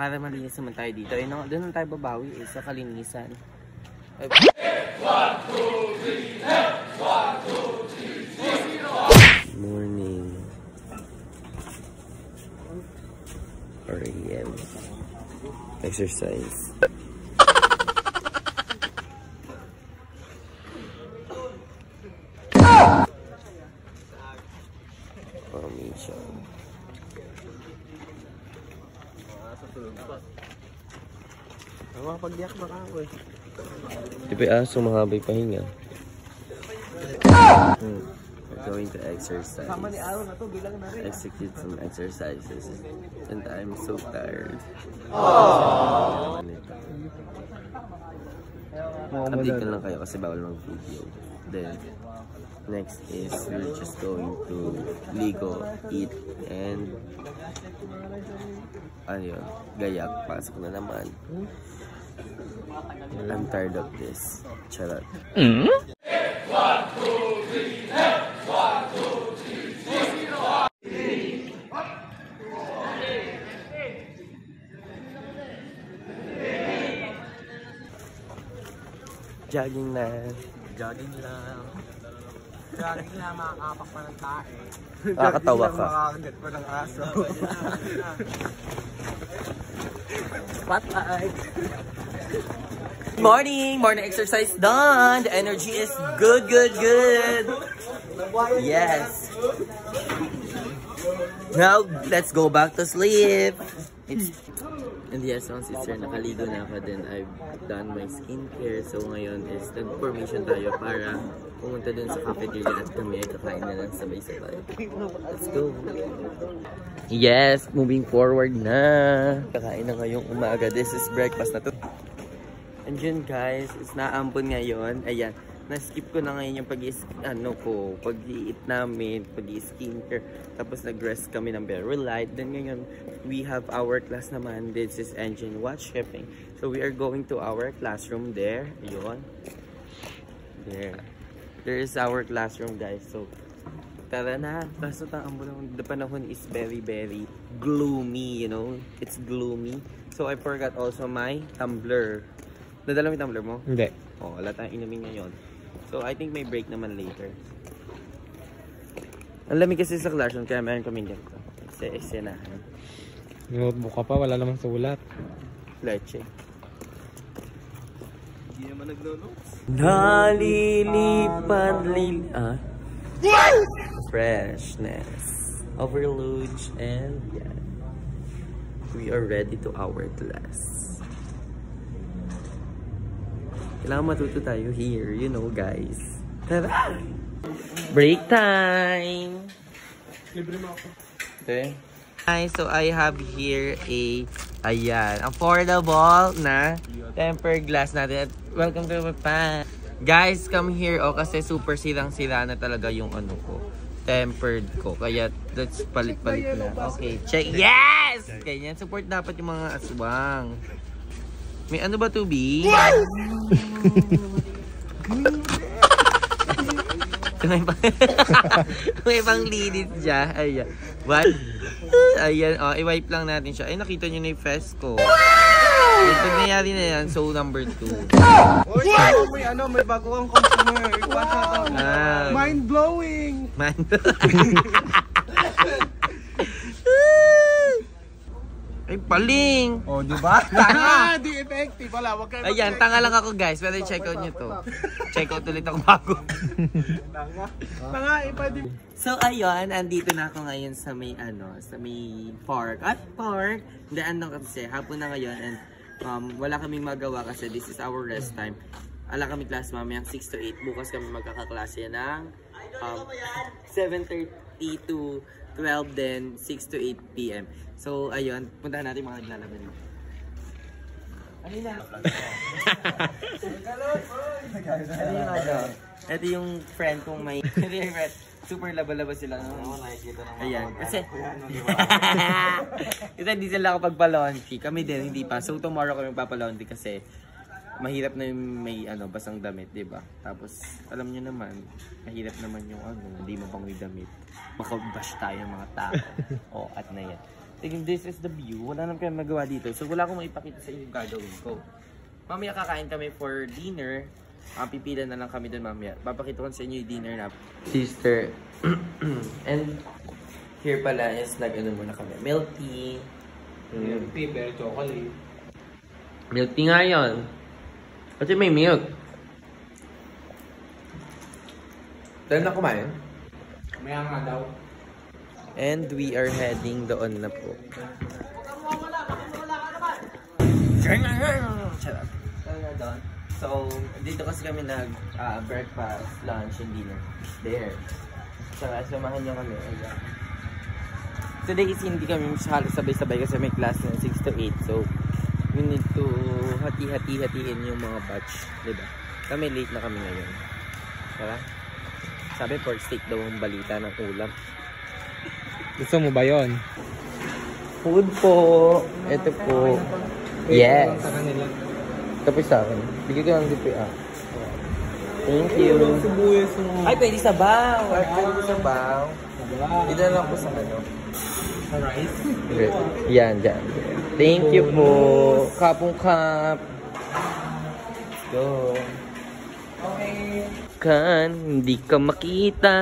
Para malinis naman tayo dito. Eh, no, doon lang tayo babawi sa kalinisan. 1, 2, 3, 1, 2, 3, 0. Morning. 4 AM. Exercise. Formation. Pagdiyak na ako eh. Di ba aso mahabay pahinga? We're going to exercise. Execute some exercises. And I'm so tired. Update lang kayo kasi bawal mag-video. Then, next is we're just going to ligo, eat, and ano yun, gayak. Pasok na naman. I'm tired of this. Charot. 1, 2, 3, 1, 2, 3, 0. Jogging na. Jogging lang. Jogging lang, makakapak pa ng tae. Nakakatawa ka. Makakagat pa ng aso. Spotlight. Morning exercise done. The energy is good. Yes. Now let's go back to sleep. And yes, once it's here, nakaligo na ako, then I've done my skincare. So ngayon is nag-formation tayo para pumunta dun sa cafeteria at kami ay kakain na lang sabay-sabay. Let's go. Yes, moving forward na. Kakain na ngayong umaga. This is breakfast na to. And yun guys, it's naampon ngayon. Ayan, na-skip ko na ngayon yung pag-i-eat namin, pag-i-skincare. Tapos nag-rest kami ng very light. Then ngayon, we have our class naman. This is engine watch shipping. So we are going to our classroom there. Ayun. There. There is our classroom guys. So, tara na. Kaso the panahon is very gloomy, you know. It's gloomy. So I forgot also my tumbler. Nadala mo yung tumbler mo? Hindi. Oh, wala tayong inumin ngayon. So, I think may break naman later. Ang lamig kasi sa classroom, kaya meron kami dito. Kasi essenahan. Notebook ka pa, wala namang sulat. Leche. Hindi naman nagno-notes. Nalilipad freshness. Overload and yeah. We are ready to our class. Kailangan matuto tayo here, you know guys. Tara! Break time! Libre mo ako. Okay. Hi, so I have here ayan, affordable na tempered glass natin. Welcome to my pan. Guys, come here. Oh, kasi super sirang-sira na talaga yung ano ko. Tempered ko. Kaya, let's palit-palit na. Okay, check. Yes! Ganyan. Support dapat yung mga aswang. May ano ba to, B? May pang linis siya. Ayan. What? Ayan. Oh, i-wipe lang natin siya. Ay, nakita nyo na yung face ko. Wow! Pag nangyari na yan, so number 2. Oy, may bago kang consumer. Mind-blowing! Ay, paling! Oh, di ba? Tanga! Di effective. Wala, wag kayo. Ayan, tanga lang ako guys. Pero check out nyo to. Check out ulit ako bago. Tanga, pwede. So, ayun. Andito na ako ngayon sa may, sa may park. At park, daan lang kasi. Hapon na ngayon. And wala kaming magawa kasi this is our rest time. Ala kami class mamayang 6 to 8. Bukas kami magkakaklase ng 7:30 to 12, then 6 to 8 p.m. So, ayun. Puntahan natin mga naglalaban. Ano na? Ito yung friend kong may... Super laba-laba sila. Ayan. Kasi... Ito hindi sila kapag-laundry. Kami din, hindi pa. So, tomorrow kami papalaundry kasi mahirap na yung may basang damit, diba? Tapos, alam nyo naman, mahirap naman yung hindi mo pang may damit. Makabash tayo mga tao. O, at na yan. This is the view. Wala naman kayong magawa dito. So wala akong maipakita sa inyo yung gagawin ko. Mamaya kakain kami for dinner. Pipila na lang kami doon mamaya. Papakita ko sa inyo yung dinner na. Sister. And here pala is nag-ano muna kami. Milk tea. Milk tea, pero chocolate. Milk tea nga yun. Kasi may milk. Dahil na kumain? Maya nga daw. And we are heading doon na po. So, dito kasi kami breakfast, lunch, and dinner. There. So, samahan nyo kami. Ayan. Today is hindi kami halos sabay-sabay kasi may class na 6 to 8. So, we need to hati-hatiin yung mga batch. Diba? Kami late na kami ngayon. Diba? Sabi pork steak daw ang balita ng ulam. Gusto mo ba yun? Food po. Ito po. Yes. Tapos sa akin. Bigay ko lang DPA. Thank you. Ay, pwede sabaw. Ay, pwede sabaw. Ito lang po sa ano. Rice? Yan, dyan. Thank you po. Kapong kap. Let's go. Okay. Kan, hindi ka makita.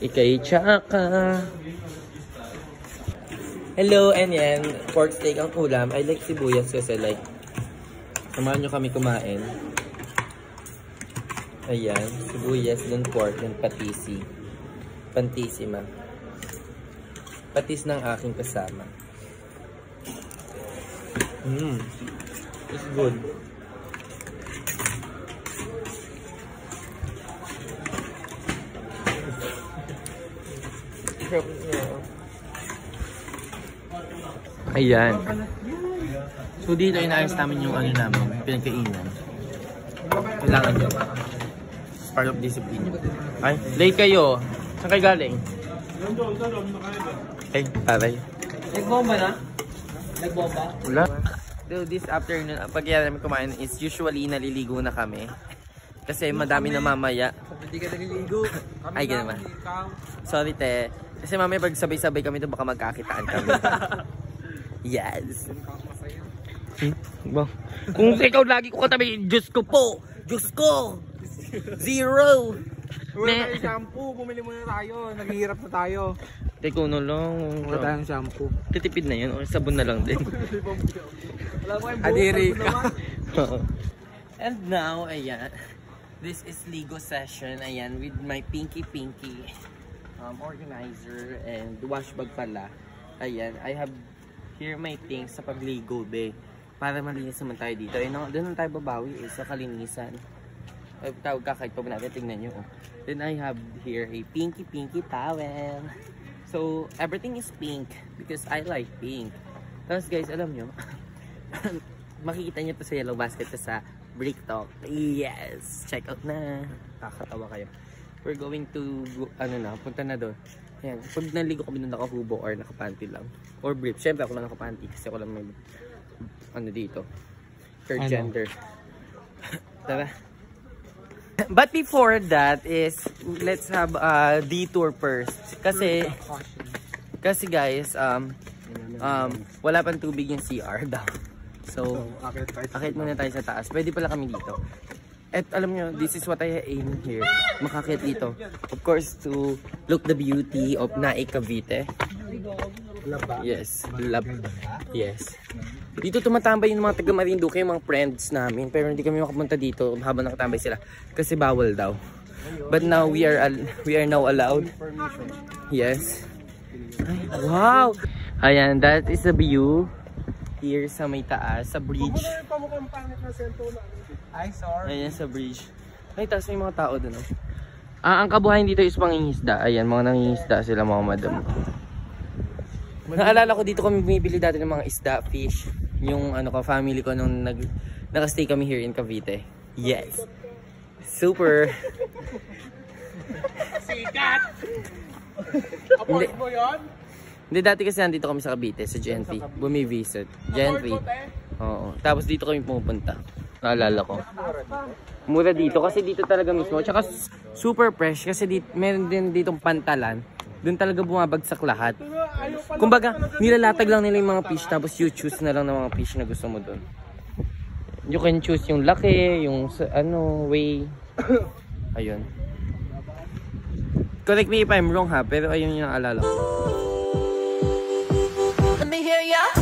Ika'y tsaka. Hello, and yan. Pork steak ang ulam. I like sibuyas kasi like samahan nyo kami kumain. Ayan. Sibuyas, dun pork, dun patisi. Pantisima. Patis ng aking kasama. It's good. Ayan. So dito inaayos namin yung ano namin, pinagkainan. Kailangan nyo. Part of discipline. Ay, late kayo. Saan kayo galing? Ay, aray. Nagbomba na? Nagbomba? Wala. So this afternoon, pag yan namin kumain is usually naliligo na kami. Kasi madami na mamaya. Hindi ka naliligo. Ay, ganun ba? Sorry te. Kasi mamaya pag sabay-sabay kami doon baka magkakitaan kami. Yes. Kung ikaw lagi ko katabi, Diyos ko po! Diyos ko! Zero! Wala tayong shampoo. Bumili muna tayo. Naghihirap na tayo. Teko na lang. Wala tayong shampoo. Titipid na yun. O sabon na lang din. Wala ko yung adiri ka. And now, ayan. This is Ligo session. Ayan, with my Pinky organizer and wash bag pala. Ayan, I have here my things sa pagligo, be. Para malinis naman tayo dito. Ayun, doon tayo babawi sa kalinisan. Ay, tawag ka kahit pa natin, tingnan nyo. Then I have here a Pinky towel. So, everything is pink because I like pink. Tapos guys, alam nyo, makikita nyo to sa yellow basket sa Brick Talk. Yes! Check out na. Kakatawa kayo. We're going to, punta na doon. Ayan, pag naligo kami doon nakahubo or nakapanty lang. Or brief. Siyempre ako lang nakapanty kasi ako lang may, dito. Third gender. Tara. But before that is, let's have a detour first. Kasi guys, wala pang tubig yung CR daw. So, akit muna tayo sa taas. Pwede pala kami dito. At alam nyo, this is what I aim here. Makakit dito. Of course, to look the beauty of Nae Cavite. Yes. Yes. Dito tumatambay yung mga taga Marinduque, yung mga friends namin. Pero hindi kami makapunta dito habang nakatambay sila. Kasi bawal daw. But now, we are now allowed. Yes. Ay, wow! Ayan, that is the view. Here sa may taas, sa bridge. Ay, sorry. Ayan sa bridge. Ay, taas may mga tao dun. Ang kabuhayan dito is pangingisda. Ayan, mga nangingisda sila mga madam. Naalala ko dito kami bumibili dati ng mga isda, fish. Yung family ko nung nakastay kami here in Cavite. Yes. Super. Sikat! Apart mo yun? Hindi, dati kasi nandito kami sa Cavite, sa Gentry. Bumi-visit. Gentry. Oo. Tapos dito kami pumupunta. Naalala ko. Mura dito kasi dito talaga mismo. Tsaka super fresh kasi meron din ditong pantalan. Doon talaga bumabagsak lahat. Kumbaga, nilalatag lang nila yung mga fish tapos you choose na lang ng mga fish na gusto mo dun. You can choose yung laki, yung way. Ayun. Correct me if I'm wrong ha, pero ayun yung naalala ko. Let me hear ya.